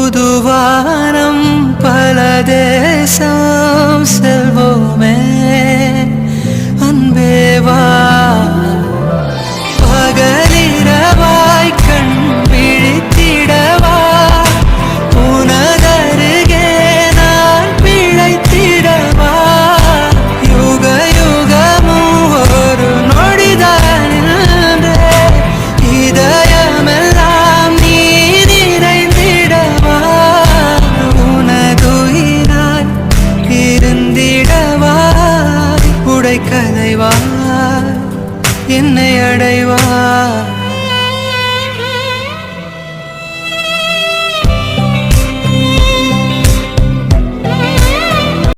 புதுவானம் பல தேசம் செல்வோமே அன்பேவா பகலிரவாய் கண் விழித்திடவா உனதருகே நான் பிழைத்திடவா யுக யுகமும் ஒரு நொடிதான் இதயமெல்லாம் நீ நிறைந்திடவா உனதுயிராய் இருந்திடவா உடைக்கதைவா என்னை அடைவா